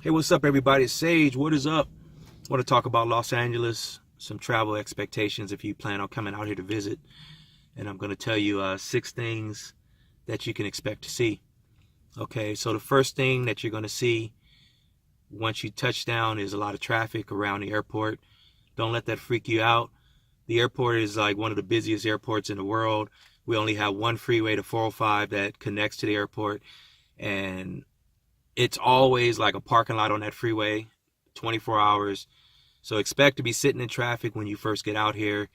Hey, what's up, everybody? It's Sage. What is up? I want to talk about Los Angeles, some travel expectations if you plan on coming out here to visit. And I'm going to tell you 6 things that you can expect to see. Okay, so the first thing that you're going to see once you touch down is a lot of traffic around the airport. Don't let that freak you out. The airport is like one of the busiest airports in the world. We only have one freeway, the 405, that connects to the airport. And it's always like a parking lot on that freeway, 24 hours. So expect to be sitting in traffic when you first get out here.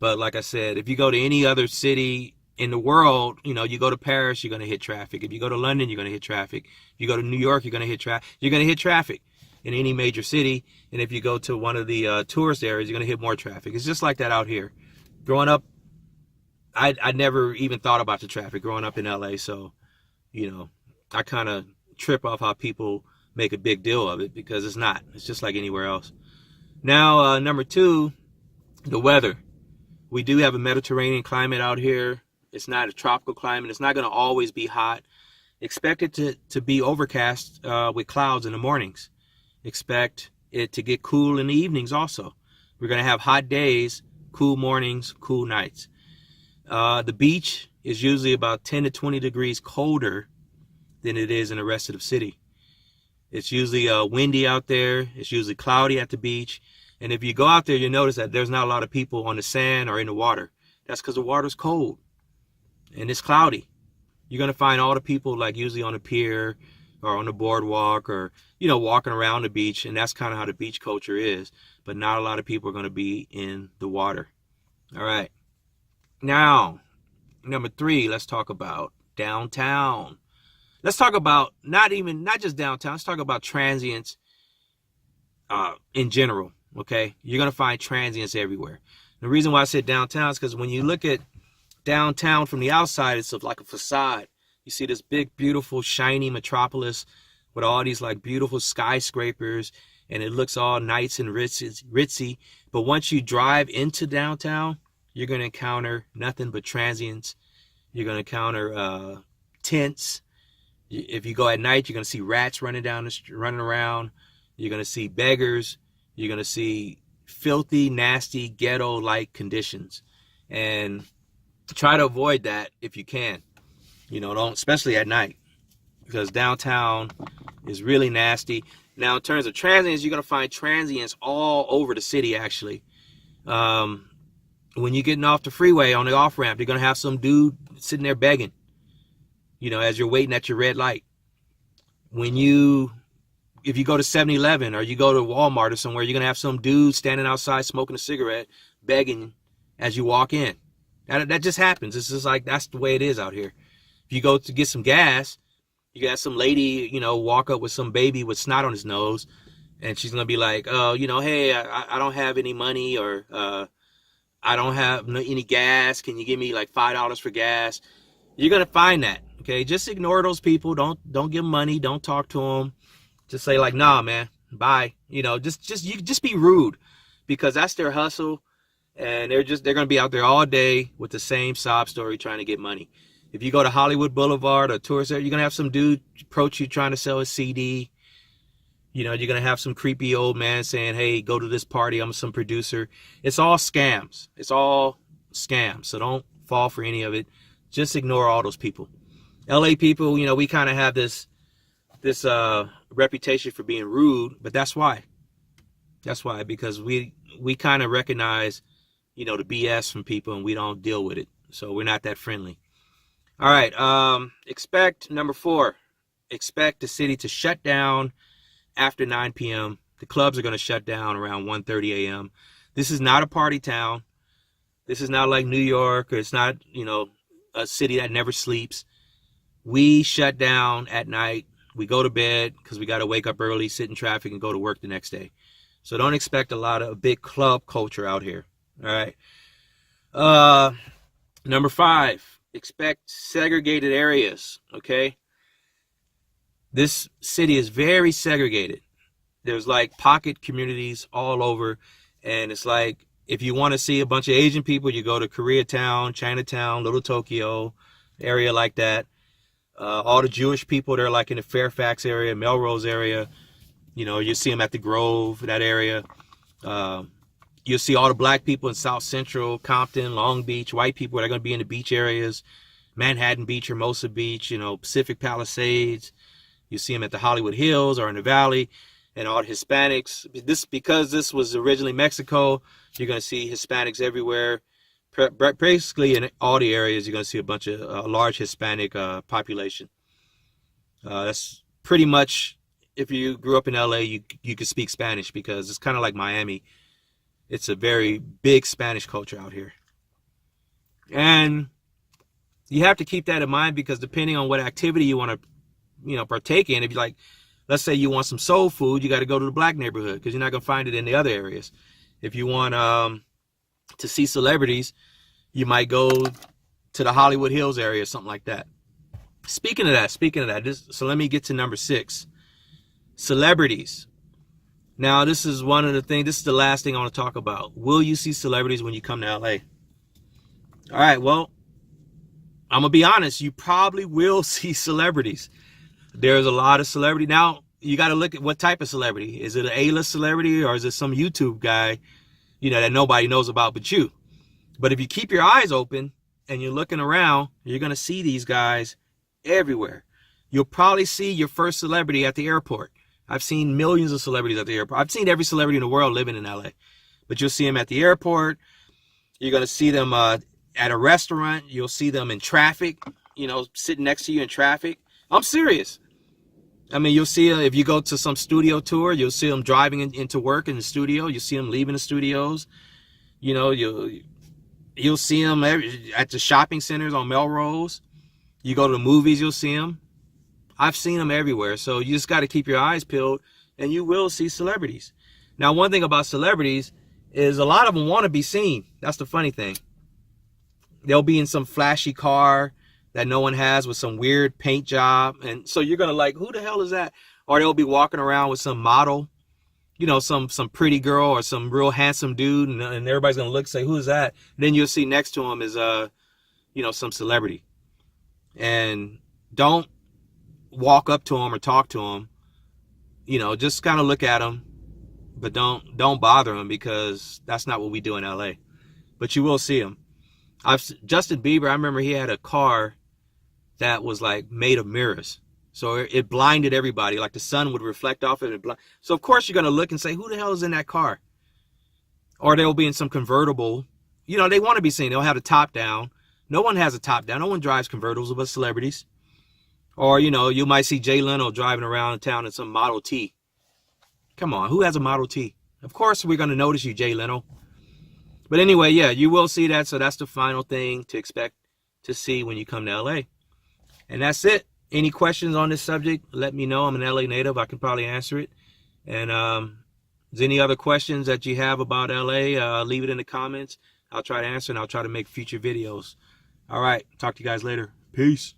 But like I said, if you go to any other city in the world, you go to Paris, you're going to hit traffic. If you go to London, you're going to hit traffic. If you go to New York, you're going to hit traffic. You're going to hit traffic in any major city. And if you go to one of the tourist areas, you're going to hit more traffic. It's just like that out here. Growing up, I never even thought about the traffic growing up in LA. So, I kind of trip off how people make a big deal of it, because it's not. It's just like anywhere else. Now, number 2, the weather. We do have a Mediterranean climate out here. It's not a tropical climate. It's not going to always be hot. Expect it to be overcast with clouds in the mornings. Expect it to get cool in the evenings also. We're going to have hot days, cool mornings, cool nights. The beach is usually about 10 to 20 degrees colder than it is in the rest of the city. It's usually windy out there. It's usually cloudy at the beach. And if you go out there, you'll notice that there's not a lot of people on the sand or in the water. That's because the water's cold and it's cloudy. You're going to find all the people like usually on the pier or on the boardwalk or, walking around the beach. And that's kind of how the beach culture is. But not a lot of people are going to be in the water. All right. Now, number 3, let's talk about downtown. Let's talk about not just downtown. Let's talk about transients in general, okay? You're going to find transients everywhere. The reason why I said downtown is because when you look at downtown from the outside, it's like a facade. You see this big, beautiful, shiny metropolis with all these like beautiful skyscrapers, and it looks all nice and ritzy. But once you drive into downtown, you're going to encounter nothing but transients. You're going to encounter tents. If you go at night, you're going to see rats running around. You're going to see beggars. You're going to see filthy, nasty, ghetto-like conditions. And try to avoid that if you can. Don't, especially at night, because downtown is really nasty. Now, in terms of transients, you're going to find transients all over the city, actually. When you're getting off the freeway on the off-ramp, you're going to have some dude sitting there begging, as you're waiting at your red light. If you go to 7-Eleven or you go to Walmart or somewhere, you're going to have some dude standing outside smoking a cigarette, begging as you walk in. That just happens. It's just like, that's the way it is out here. If you go to get some gas, you got some lady, walk up with some baby with snot on his nose, and she's going to be like, hey, I don't have any money, or I don't have any gas. Can you give me like $5 for gas? You're going to find that. Okay, just ignore those people. Don't give them money. Don't talk to them. Just say like, nah, man, bye. Just be rude, because that's their hustle, and they're going to be out there all day with the same sob story trying to get money. If you go to Hollywood Boulevard or tourist area, you're going to have some dude approach you trying to sell a CD. You're going to have some creepy old man saying, hey, go to this party. I'm some producer. It's all scams. It's all scams. So don't fall for any of it. Just ignore all those people. LA people, we kind of have this reputation for being rude, but that's why. That's why, because we kind of recognize, the BS from people, and we don't deal with it. So we're not that friendly. All right. Expect number 4. Expect the city to shut down after 9 p.m. The clubs are going to shut down around 1:30 a.m. This is not a party town. This is not like New York, or it's not, a city that never sleeps. We shut down at night. We go to bed because we got to wake up early, sit in traffic, and go to work the next day. So don't expect a lot of big club culture out here. All right. Number 5, expect segregated areas. Okay. This city is very segregated. There's like pocket communities all over. And it's like, if you want to see a bunch of Asian people, you go to Koreatown, Chinatown, Little Tokyo, area like that. All the Jewish people, they're like in the Fairfax area, Melrose area. You know, you see them at the Grove, that area. You'll see all the black people in South Central, Compton, Long Beach, white people that are going to be in the beach areas, Manhattan Beach, Hermosa Beach, you know, Pacific Palisades. You see them at the Hollywood Hills or in the Valley, and all the Hispanics. Because this was originally Mexico, you're going to see Hispanics everywhere. Basically, in all the areas, you're going to see a large Hispanic population. That's pretty much, if you grew up in LA, you could speak Spanish, because it's kind of like Miami. It's a very big Spanish culture out here. And you have to keep that in mind, because depending on what activity you want to, you know, partake in, if you like, let's say you want some soul food, you got to go to the black neighborhood, because you're not going to find it in the other areas. If you want to see celebrities, you might go to the Hollywood Hills area, something like that. Speaking of that, so let me get to number 6. Celebrities. Now, this is one of the things, this is the last thing I want to talk about. Will you see celebrities when you come to LA? All right, well, I'm going to be honest. You probably will see celebrities. There's a lot of celebrity. Now, you got to look at what type of celebrity. Is it an A-list celebrity, or is it some YouTube guy, you know, that nobody knows about but you? But if you keep your eyes open and you're looking around, you're going to see these guys everywhere. You'll probably see your first celebrity at the airport. I've seen millions of celebrities at the airport. I've seen every celebrity in the world living in LA. But you'll see them at the airport. You're going to see them at a restaurant. You'll see them in traffic, you know, sitting next to you in traffic. I'm serious. I mean, you'll see, if you go to some studio tour, you'll see them driving into work in the studio. You'll see them leaving the studios. You know, you'll see them at the shopping centers on Melrose. You go to the movies, you'll see them. I've seen them everywhere. So you just got to keep your eyes peeled, and you will see celebrities. Now, one thing about celebrities is a lot of them want to be seen. That's the funny thing. They'll be in some flashy car that no one has with some weird paint job. And so you're going to like, who the hell is that? Or they'll be walking around with some model, you know, some pretty girl or some real handsome dude. And everybody's going to look and say, who is that? And then you'll see next to him is, you know, some celebrity. And don't walk up to him or talk to him. You know, just kind of look at him, but don't bother him, because that's not what we do in LA. But you will see him. Justin Bieber, I remember he had a car that was like made of mirrors. So it blinded everybody. Like the sun would reflect off it. So of course you're going to look and say, who the hell is in that car? Or they'll be in some convertible. You know, they want to be seen. They'll have the top down. No one has a top down. No one drives convertibles but celebrities. Or, you know, you might see Jay Leno driving around town in some Model T. Come on, who has a Model T? Of course we're going to notice you, Jay Leno. But anyway, yeah, you will see that. So that's the final thing to expect to see when you come to LA. And that's it. Any questions on this subject, let me know. I'm an LA native. I can probably answer it. And if there's any other questions that you have about LA, leave it in the comments. I'll try to answer, and I'll try to make future videos. All right. Talk to you guys later. Peace.